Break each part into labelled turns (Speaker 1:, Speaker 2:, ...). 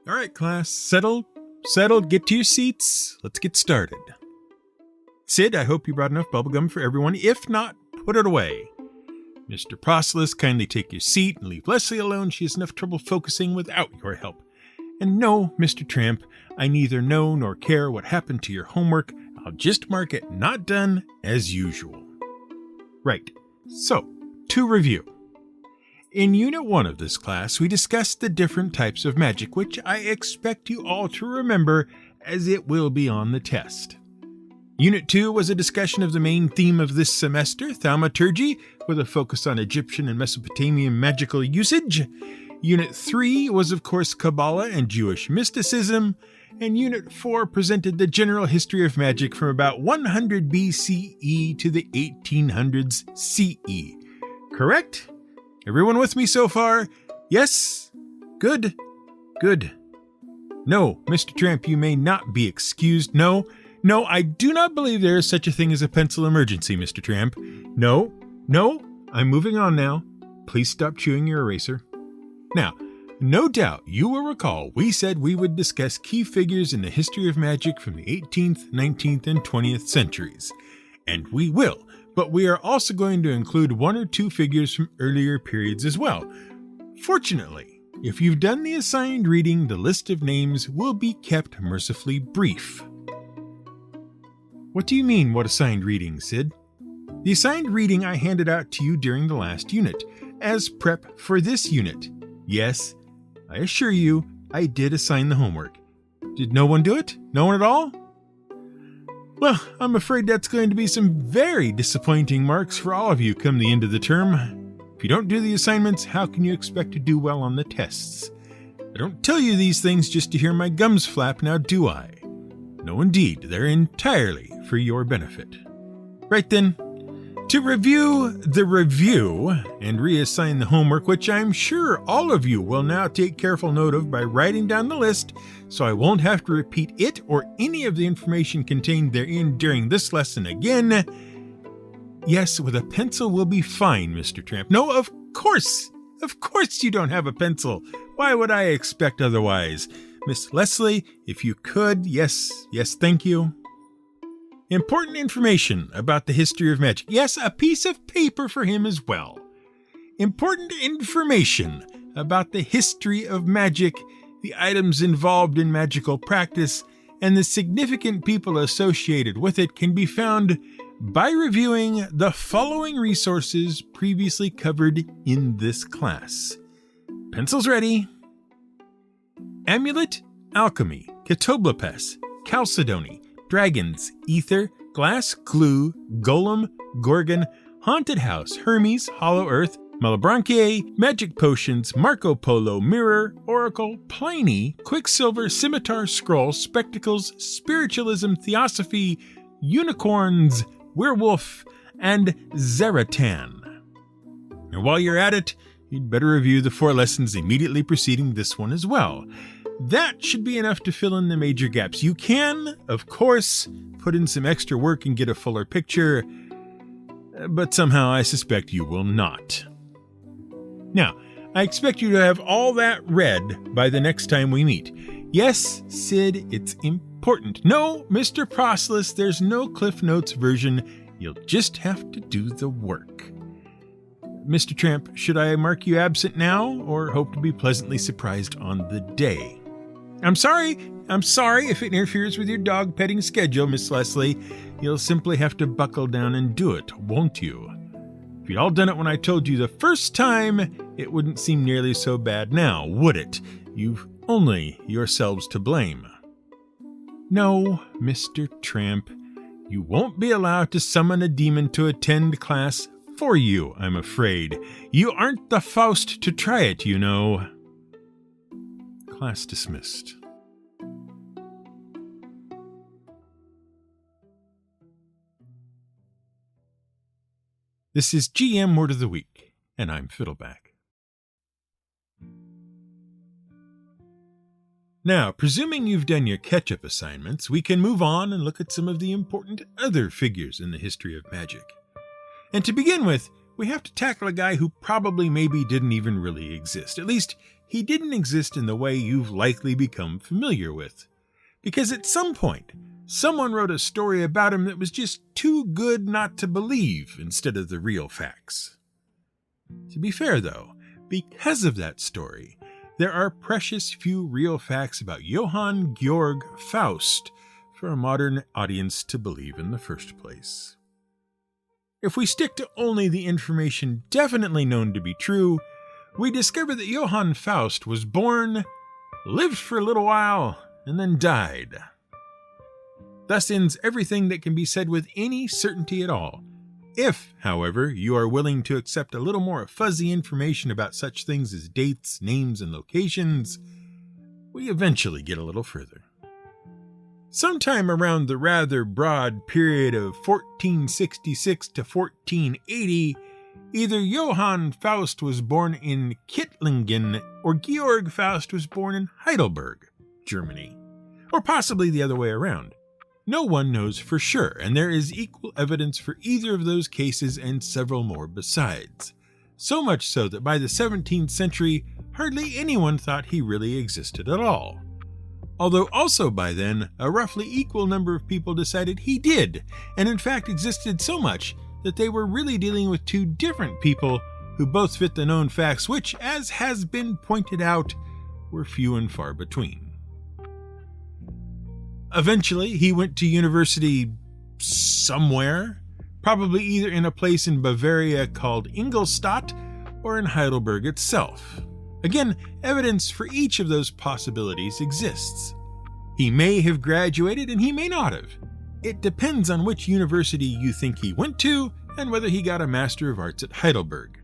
Speaker 1: All right, class, settled, get to your seats. Let's get started. Sid, I hope you brought enough bubblegum for everyone. If not, put it away. Mr. Proselyus, kindly take your seat and leave Leslie alone. She has enough trouble focusing without your help. And no, Mr. Tramp, I neither know nor care what happened to your homework. I'll just mark it not done as usual. Right, so, to review. In Unit 1 of this class, we discussed the different types of magic, which I expect you all to remember, as it will be on the test. Unit 2 was a discussion of the main theme of this semester, thaumaturgy, with a focus on Egyptian and Mesopotamian magical usage. Unit 3 was, of course, Kabbalah and Jewish mysticism, and Unit 4 presented the general history of magic from about 100 BCE to the 1800s CE. Correct? Everyone with me so far? Yes? Good? Good. No, Mr. Tramp, you may not be excused. No, I do not believe there is such a thing as a pencil emergency, Mr. Tramp. No, I'm moving on now. Please stop chewing your eraser. Now, no doubt you will recall we said we would discuss key figures in the history of magic from the 18th, 19th, and 20th centuries. And we will. But we are also going to include one or two figures from earlier periods as well. Fortunately, if you've done the assigned reading, the list of names will be kept mercifully brief. What do you mean, what assigned reading, Sid? The assigned reading I handed out to you during the last unit, as prep for this unit. Yes, I assure you, I did assign the homework. Did no one do it? No one at all? Well, I'm afraid that's going to be some very disappointing marks for all of you come the end of the term. If you don't do the assignments, how can you expect to do well on the tests? I don't tell you these things just to hear my gums flap, now do I? No, indeed, they're entirely for your benefit. Right then, to review the review and reassign the homework, which I'm sure all of you will now take careful note of by writing down the list, so I won't have to repeat it or any of the information contained therein during this lesson again. Yes, with a pencil will be fine, Mr. Tramp. No, of course you don't have a pencil. Why would I expect otherwise? Miss Leslie, if you could, yes, thank you. Important information about the history of magic. Yes, a piece of paper for him as well. Important information about the history of magic, the items involved in magical practice, and the significant people associated with it can be found by reviewing the following resources previously covered in this class. Pencils ready. Amulet, Alchemy, Catoblepes, Chalcedony, Dragons, Ether, Glass, Glue, Golem, Gorgon, Haunted House, Hermes, Hollow Earth, Malebranche, Magic Potions, Marco Polo, Mirror, Oracle, Pliny, Quicksilver, Scimitar, Scroll, Spectacles, Spiritualism, Theosophy, Unicorns, Werewolf, and Zaratan. And while you're at it, you'd better review the 4 lessons immediately preceding this one as well. That should be enough to fill in the major gaps. You can, of course, put in some extra work and get a fuller picture, but somehow I suspect you will not. Now, I expect you to have all that read by the next time we meet. Yes, Sid, it's important. No, Mr. Proselyus, there's no Cliff Notes version. You'll just have to do the work. Mr. Tramp, should I mark you absent now, or hope to be pleasantly surprised on the day? I'm sorry if it interferes with your dog petting schedule, Miss Leslie. You'll simply have to buckle down and do it, won't you? If you'd all done it when I told you the first time, it wouldn't seem nearly so bad now, would it? You've only yourselves to blame. No, Mr. Tramp, you won't be allowed to summon a demon to attend class for you, I'm afraid. You aren't the Faust to try it, you know. Class dismissed. This is GM Word of the Week, and I'm Fiddleback. Now, presuming you've done your catch-up assignments, we can move on and look at some of the important other figures in the history of magic. And to begin with, we have to tackle a guy who probably maybe didn't even really exist. At least, he didn't exist in the way you've likely become familiar with. Because at some point, someone wrote a story about him that was just too good not to believe instead of the real facts. To be fair, though, because of that story, there are precious few real facts about Johann Georg Faust for a modern audience to believe in the first place. If we stick to only the information definitely known to be true, we discover that Johann Faust was born, lived for a little while, and then died. Thus ends everything that can be said with any certainty at all. If, however, you are willing to accept a little more fuzzy information about such things as dates, names, and locations, we eventually get a little further. Sometime around the rather broad period of 1466 to 1480, either Johann Faust was born in Kittlingen or Georg Faust was born in Heidelberg, Germany, or possibly the other way around. No one knows for sure, and there is equal evidence for either of those cases and several more besides. So much so that by the 17th century, hardly anyone thought he really existed at all. Although also by then, a roughly equal number of people decided he did, and in fact existed so much that they were really dealing with two different people who both fit the known facts, which, as has been pointed out, were few and far between. Eventually, he went to university somewhere, probably either in a place in Bavaria called Ingolstadt or in Heidelberg itself. Again, evidence for each of those possibilities exists. He may have graduated and he may not have. It depends on which university you think he went to and whether he got a Master of Arts at Heidelberg.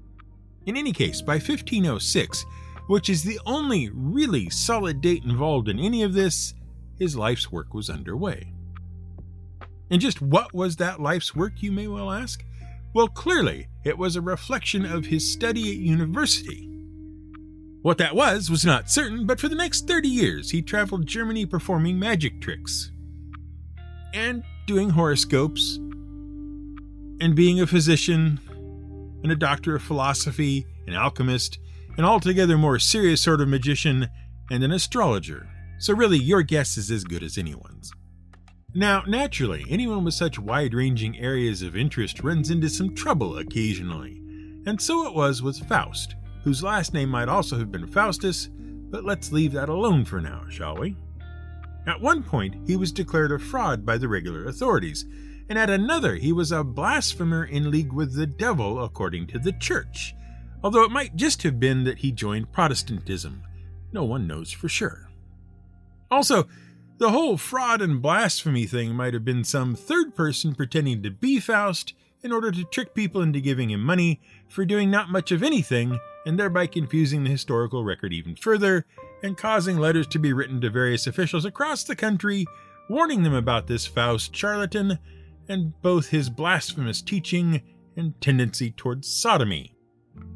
Speaker 1: In any case, by 1506, which is the only really solid date involved in any of this, his life's work was underway. And just what was that life's work, you may well ask? Well, clearly, it was a reflection of his study at university. What that was not certain, but for the next 30 years, he traveled Germany performing magic tricks, and doing horoscopes, and being a physician, and a doctor of philosophy, an alchemist, an altogether more serious sort of magician, and an astrologer. So really, your guess is as good as anyone's. Now, naturally, anyone with such wide-ranging areas of interest runs into some trouble occasionally, and so it was with Faust, whose last name might also have been Faustus, but let's leave that alone for now, shall we? At one point, he was declared a fraud by the regular authorities, and at another, he was a blasphemer in league with the devil according to the church, although it might just have been that he joined Protestantism. No one knows for sure. Also, the whole fraud and blasphemy thing might have been some third person pretending to be Faust in order to trick people into giving him money for doing not much of anything, and thereby confusing the historical record even further, and causing letters to be written to various officials across the country, warning them about this Faust charlatan, and both his blasphemous teaching and tendency towards sodomy.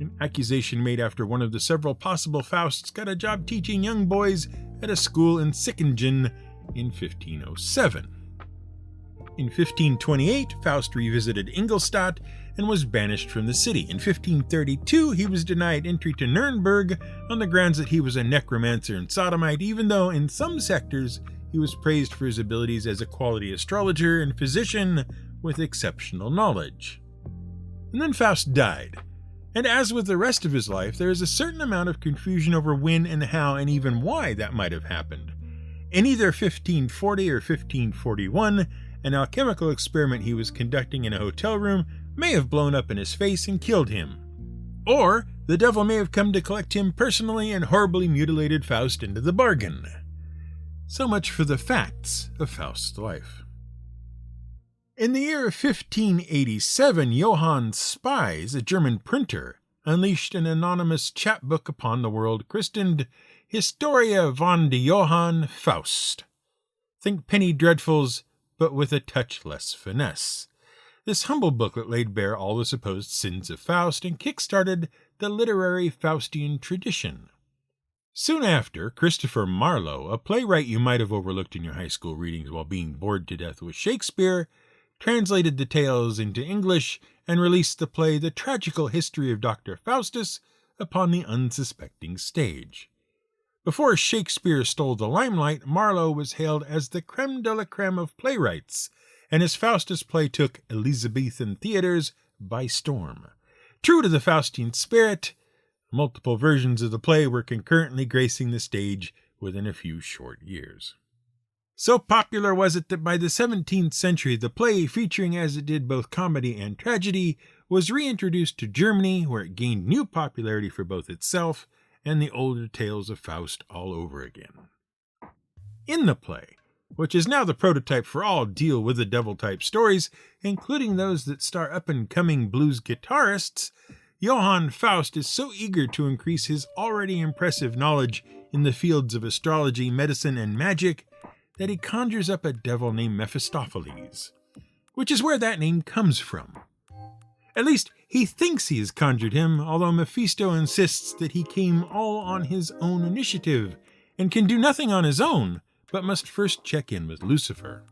Speaker 1: An accusation made after one of the several possible Fausts got a job teaching young boys at a school in Sickingen in 1507. In 1528, Faust revisited Ingolstadt and was banished from the city. In 1532, he was denied entry to Nuremberg on the grounds that he was a necromancer and sodomite, even though in some sectors he was praised for his abilities as a quality astrologer and physician with exceptional knowledge. And then Faust died. And as with the rest of his life, there is a certain amount of confusion over when and how and even why that might have happened. In either 1540 or 1541, an alchemical experiment he was conducting in a hotel room may have blown up in his face and killed him. Or the devil may have come to collect him personally and horribly mutilated Faust into the bargain. So much for the facts of Faust's life. In the year of 1587, Johann Spies, a German printer, unleashed an anonymous chapbook upon the world christened Historia von de Johann Faust. Think Penny Dreadfuls, but with a touch less finesse. This humble booklet laid bare all the supposed sins of Faust and kick-started the literary Faustian tradition. Soon after, Christopher Marlowe, a playwright you might have overlooked in your high school readings while being bored to death with Shakespeare, translated the tales into English, and released the play The Tragical History of Dr. Faustus upon the unsuspecting stage. Before Shakespeare stole the limelight, Marlowe was hailed as the creme de la creme of playwrights, and his Faustus play took Elizabethan theaters by storm. True to the Faustian spirit, multiple versions of the play were concurrently gracing the stage within a few short years. So popular was it that by the 17th century the play, featuring as it did both comedy and tragedy, was reintroduced to Germany, where it gained new popularity for both itself and the older tales of Faust all over again. In the play, which is now the prototype for all deal-with-the-devil-type stories, including those that star up-and-coming blues guitarists, Johann Faust is so eager to increase his already impressive knowledge in the fields of astrology, medicine, and magic that he conjures up a devil named Mephistopheles, which is where that name comes from. At least, he thinks he has conjured him, although Mephisto insists that he came all on his own initiative and can do nothing on his own, but must first check in with Lucifer.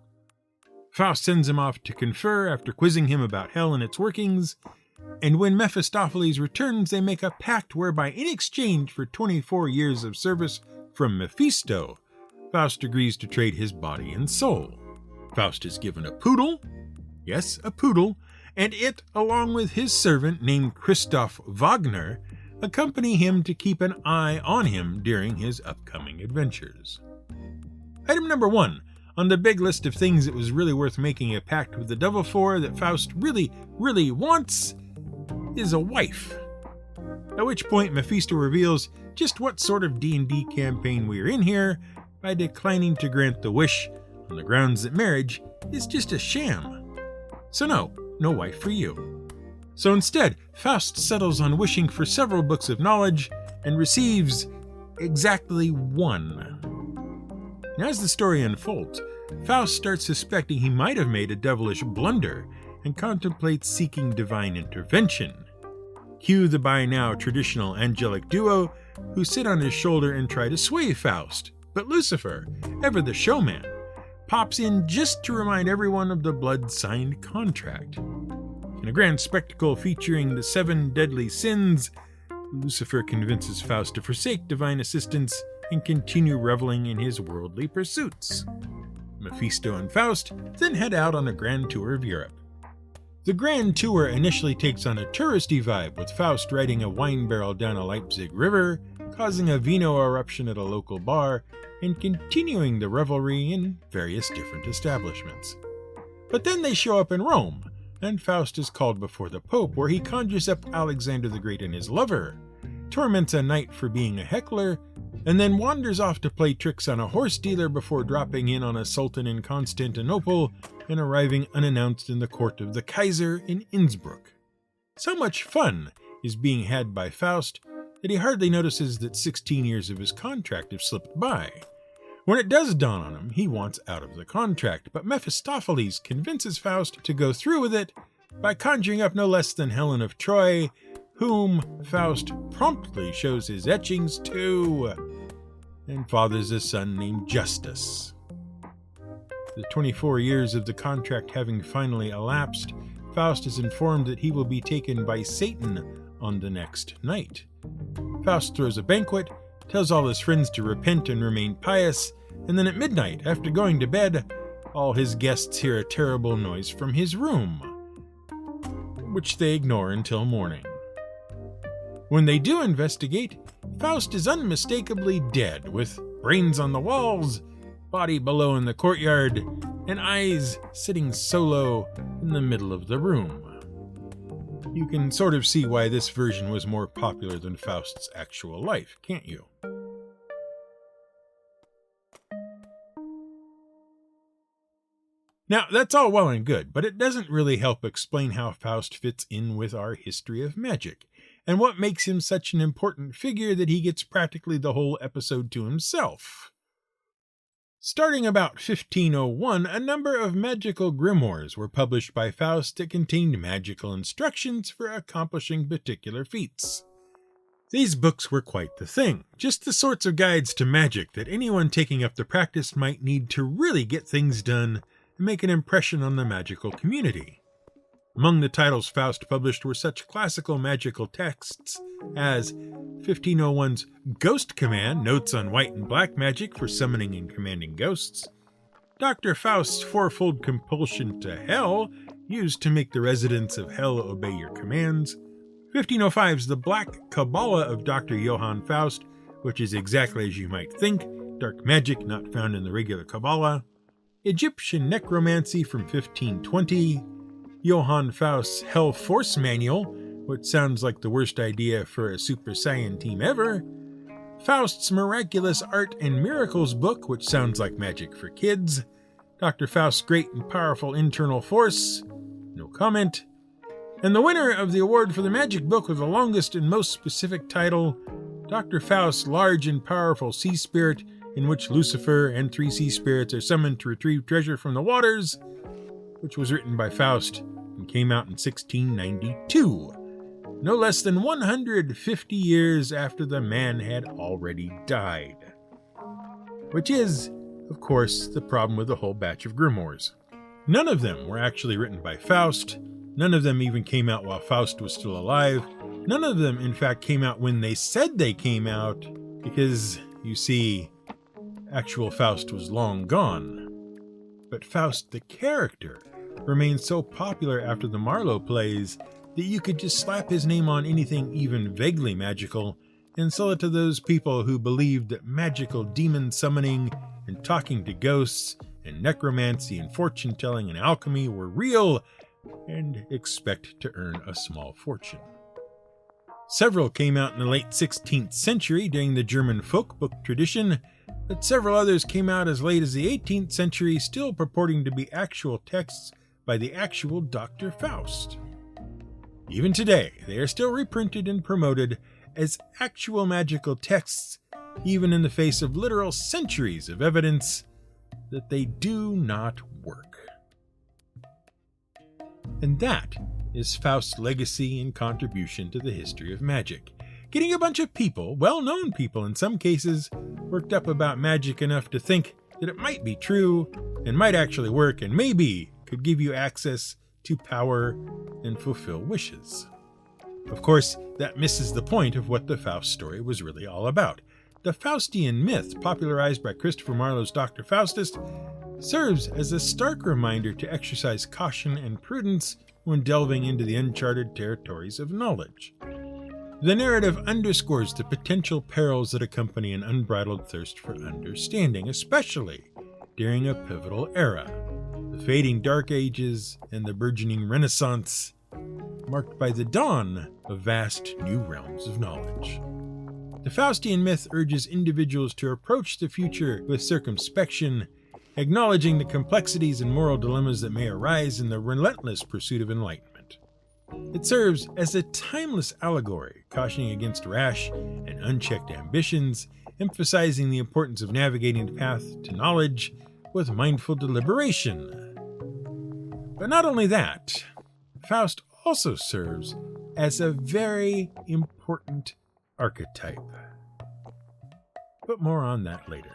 Speaker 1: Faust sends him off to confer after quizzing him about hell and its workings, and when Mephistopheles returns, they make a pact whereby in exchange for 24 years of service from Mephisto, Faust agrees to trade his body and soul. Faust is given a poodle, yes, a poodle, and it, along with his servant named Christoph Wagner, accompany him to keep an eye on him during his upcoming adventures. Item number 1 on the big list of things it was really worth making a pact with the devil for that Faust really wants is a wife. At which point Mephisto reveals just what sort of D&D campaign we're in here by declining to grant the wish on the grounds that marriage is just a sham. So no wife for you. So instead, Faust settles on wishing for several books of knowledge and receives exactly one. Now, as the story unfolds, Faust starts suspecting he might have made a devilish blunder and contemplates seeking divine intervention. Cue the by now traditional angelic duo who sit on his shoulder and try to sway Faust, but Lucifer, ever the showman, pops in just to remind everyone of the blood-signed contract. In a grand spectacle featuring the 7 deadly sins, Lucifer convinces Faust to forsake divine assistance and continue reveling in his worldly pursuits. Mephisto and Faust then head out on a grand tour of Europe. The grand tour initially takes on a touristy vibe, with Faust riding a wine barrel down a Leipzig river, causing a vino eruption at a local bar, and continuing the revelry in various different establishments. But then they show up in Rome, and Faust is called before the Pope, where he conjures up Alexander the Great and his lover, torments a knight for being a heckler, and then wanders off to play tricks on a horse dealer before dropping in on a sultan in Constantinople and arriving unannounced in the court of the Kaiser in Innsbruck. So much fun is being had by Faust that he hardly notices that 16 years of his contract have slipped by. When it does dawn on him, he wants out of the contract, but Mephistopheles convinces Faust to go through with it by conjuring up no less than Helen of Troy, whom Faust promptly shows his etchings to, and fathers a son named Justus. The 24 years of the contract having finally elapsed, Faust is informed that he will be taken by Satan on the next night. Faust throws a banquet, tells all his friends to repent and remain pious, and then at midnight, after going to bed, all his guests hear a terrible noise from his room, which they ignore until morning. When they do investigate, Faust is unmistakably dead, with brains on the walls, body below in the courtyard, and eyes sitting solo in the middle of the room. You can sort of see why this version was more popular than Faust's actual life, can't you? Now, that's all well and good, but it doesn't really help explain how Faust fits in with our history of magic, and what makes him such an important figure that he gets practically the whole episode to himself. Starting about 1501, a number of magical grimoires were published by Faust that contained magical instructions for accomplishing particular feats. These books were quite the thing, just the sorts of guides to magic that anyone taking up the practice might need to really get things done and make an impression on the magical community. Among the titles Faust published were such classical magical texts as 1501's Ghost Command, Notes on White and Black Magic for Summoning and Commanding Ghosts, Dr. Faust's Fourfold Compulsion to Hell, used to make the residents of Hell obey your commands, 1505's The Black Kabbalah of Dr. Johann Faust, which is exactly as you might think, dark magic not found in the regular Kabbalah, Egyptian Necromancy from 1520, Johann Faust's Hell Force Manual, which sounds like the worst idea for a Super Saiyan team ever, Faust's Miraculous Art and Miracles book, which sounds like magic for kids, Dr. Faust's Great and Powerful Internal Force, no comment, and the winner of the award for the magic book with the longest and most specific title, Dr. Faust's Large and Powerful Sea Spirit, in which Lucifer and 3 sea spirits are summoned to retrieve treasure from the waters, which was written by Faust and came out in 1692, no less than 150 years after the man had already died. Which is, of course, the problem with the whole batch of grimoires. None of them were actually written by Faust. None of them even came out while Faust was still alive. None of them, in fact, came out when they said they came out, because, you see, actual Faust was long gone. But Faust the character remained so popular after the Marlowe plays that you could just slap his name on anything even vaguely magical and sell it to those people who believed that magical demon summoning and talking to ghosts and necromancy and fortune-telling and alchemy were real and expect to earn a small fortune. Several came out in the late 16th century during the German folk book tradition, but several others came out as late as the 18th century, still purporting to be actual texts by the actual Dr. Faust. Even today, they are still reprinted and promoted as actual magical texts, even in the face of literal centuries of evidence that they do not work. And that is Faust's legacy and contribution to the history of magic, getting a bunch of people, well-known people in some cases, worked up about magic enough to think that it might be true and might actually work and maybe could give you access to power and fulfill wishes. Of course, that misses the point of what the Faust story was really all about. The Faustian myth, popularized by Christopher Marlowe's Dr. Faustus, serves as a stark reminder to exercise caution and prudence when delving into the uncharted territories of knowledge. The narrative underscores the potential perils that accompany an unbridled thirst for understanding, especially during a pivotal era, the fading Dark Ages and the burgeoning Renaissance, marked by the dawn of vast new realms of knowledge. The Faustian myth urges individuals to approach the future with circumspection, acknowledging the complexities and moral dilemmas that may arise in the relentless pursuit of enlightenment. It serves as a timeless allegory, cautioning against rash and unchecked ambitions, emphasizing the importance of navigating the path to knowledge with mindful deliberation. But not only that, Faust also serves as a very important archetype. But more on that later.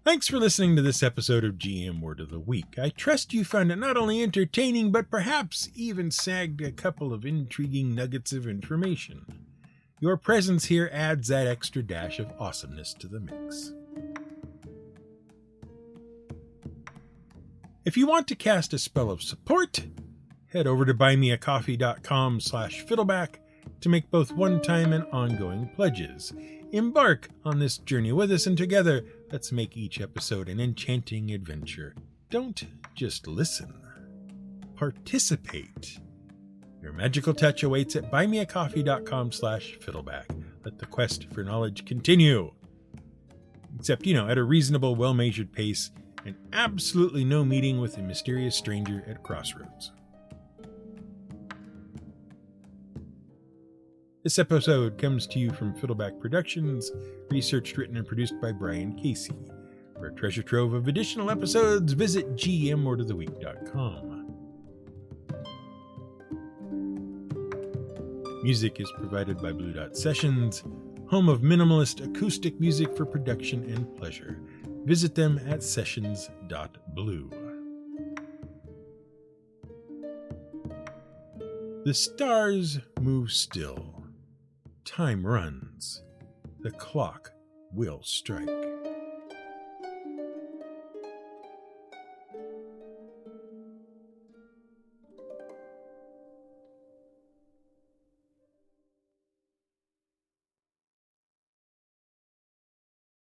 Speaker 1: Thanks for listening to this episode of GM Word of the Week. I trust you found it not only entertaining, but perhaps even snagged a couple of intriguing nuggets of information. Your presence here adds that extra dash of awesomeness to the mix. If you want to cast a spell of support, head over to buymeacoffee.com/fiddleback to make both one-time and ongoing pledges. Embark on this journey with us, and together, let's make each episode an enchanting adventure. Don't just listen. Participate. Your magical touch awaits at buymeacoffee.com/fiddleback. Let the quest for knowledge continue. Except, at a reasonable, well-measured pace, and absolutely no meeting with a mysterious stranger at crossroads. This episode comes to you from Fiddleback Productions, researched, written, and produced by Brian Casey. For a treasure trove of additional episodes, visit gmwordoftheweek.com. Music is provided by Blue Dot Sessions, home of minimalist acoustic music for production and pleasure. Visit them at sessions.blue. The stars move still. Time runs. The clock will strike.